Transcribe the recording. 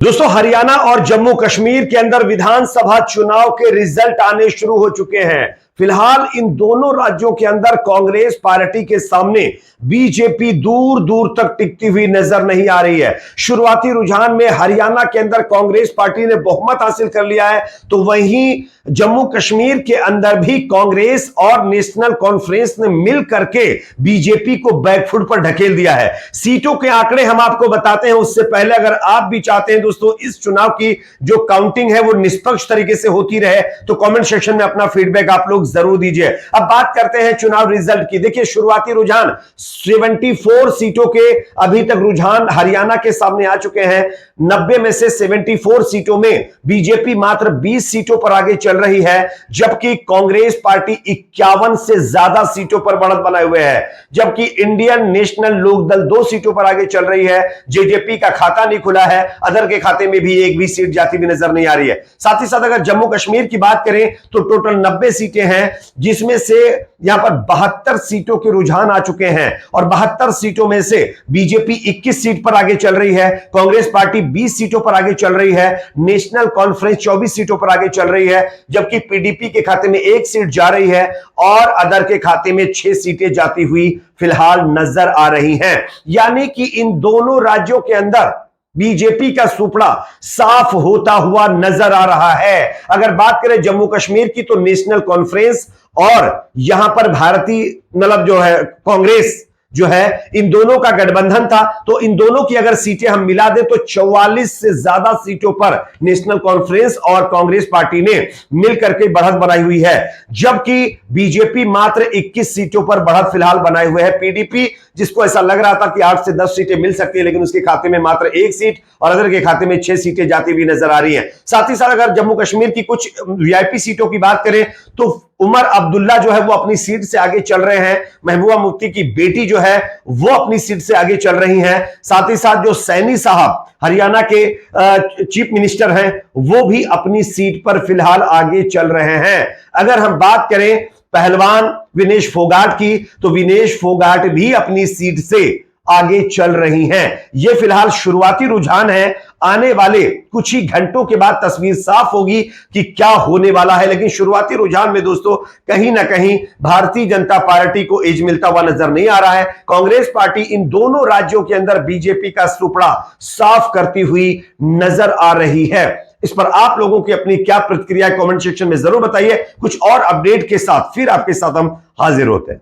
दोस्तों, हरियाणा और जम्मू कश्मीर के अंदर विधानसभा चुनाव के रिजल्ट आने शुरू हो चुके हैं। फिलहाल इन दोनों राज्यों के अंदर कांग्रेस पार्टी के सामने बीजेपी दूर दूर तक टिकती हुई नजर नहीं आ रही है। शुरुआती रुझान में हरियाणा के अंदर कांग्रेस पार्टी ने बहुमत हासिल कर लिया है, तो वहीं जम्मू कश्मीर के अंदर भी कांग्रेस और नेशनल कॉन्फ्रेंस ने मिल करके बीजेपी को बैकफुट पर ढकेल दिया है। सीटों के आंकड़े हम आपको बताते हैं, उससे पहले अगर आप भी चाहते हैं दोस्तों इस चुनाव की जो काउंटिंग है वो निष्पक्ष तरीके से होती रहे, तो कमेंट सेक्शन में अपना फीडबैक आप लोग जरूर दीजिए। अब बात करते हैं चुनाव रिजल्ट की। देखिए, शुरुआती रुझान 74 सीटों के अभी तक रुझान हरियाणा के सामने आ चुके हैं। 90 में से 74 सीटों में बीजेपी मात्र 20 सीटों पर आगे चल रही है, जबकि कांग्रेस पार्टी 51 से ज्यादा सीटों पर बढ़त बनाए हुए है, जबकि इंडियन नेशनल लोकदल 2 सीटों पर आगे चल रही है। जेजेपी का खाता नहीं खुला है, अदर के खाते में भी एक भी सीट जाती हुई नजर नहीं आ रही है। साथ ही साथ अगर जम्मू कश्मीर की बात करें तो टोटल 90 सीटें हैं, जिसमें से यहां पर 72 सीटों के रुझान आ चुके हैं और 72 सीटों में से बीजेपी 21 सीट पर आगे चल रही है, कांग्रेस पार्टी 20 सीटों पर आगे चल रही है, नेशनल कॉन्फ्रेंस 24 सीटों पर आगे चल रही है, जबकि पीडीपी के खाते में 1 सीट जा रही है और अदर के खाते में 6 सीटें जाती हुई फिलहाल नजर आ रही हैं। यानी कि इन दोनों राज्यों के अंदर बीजेपी का सुपड़ा साफ होता हुआ नजर आ रहा है। अगर बात करें जम्मू कश्मीर की तो नेशनल कॉन्फ्रेंस और यहां पर भारतीय मतलब जो है कांग्रेस जो है, इन दोनों का गठबंधन था, तो इन दोनों की अगर सीटें हम मिला दें तो 44 से ज्यादा सीटों पर नेशनल कॉन्फ्रेंस और कांग्रेस पार्टी ने मिलकर के बढ़त बनाई हुई है, जबकि बीजेपी मात्र 21 सीटों पर बढ़त फिलहाल बनाए हुए है। पीडीपी, जिसको ऐसा लग रहा था कि 8 से 10 सीटें मिल सकती है, लेकिन उसके खाते में मात्र 1 सीट और अदर के खाते में 6 सीटें जाती हुई नजर आ रही हैं। साथ ही साथ अगर जम्मू कश्मीर की कुछ वीआईपी सीटों की बात करें तो उमर अब्दुल्ला जो है वो अपनी सीट से आगे चल रहे हैं, महबूबा मुफ्ती की बेटी जो है वो अपनी सीट से आगे चल रही हैं। साथ ही साथ जो सैनी साहब हरियाणा के चीफ मिनिस्टर हैं वो भी अपनी सीट पर फिलहाल आगे चल रहे हैं। अगर हम बात करें पहलवान विनेश फोगाट की तो विनेश फोगाट भी अपनी सीट से आगे चल रही हैं। यह फिलहाल शुरुआती रुझान है, आने वाले कुछ ही घंटों के बाद तस्वीर साफ होगी कि क्या होने वाला है, लेकिन शुरुआती रुझान में दोस्तों कहीं ना कहीं भारतीय जनता पार्टी को एज मिलता हुआ नजर नहीं आ रहा है। कांग्रेस पार्टी इन दोनों राज्यों के अंदर बीजेपी का सुपड़ा साफ करती हुई नजर आ रही है। इस पर आप लोगों की अपनी क्या प्रतिक्रिया कमेंट सेक्शन में जरूर बताइए। कुछ और अपडेट के साथ फिर आपके साथ हम हाजिर होते हैं।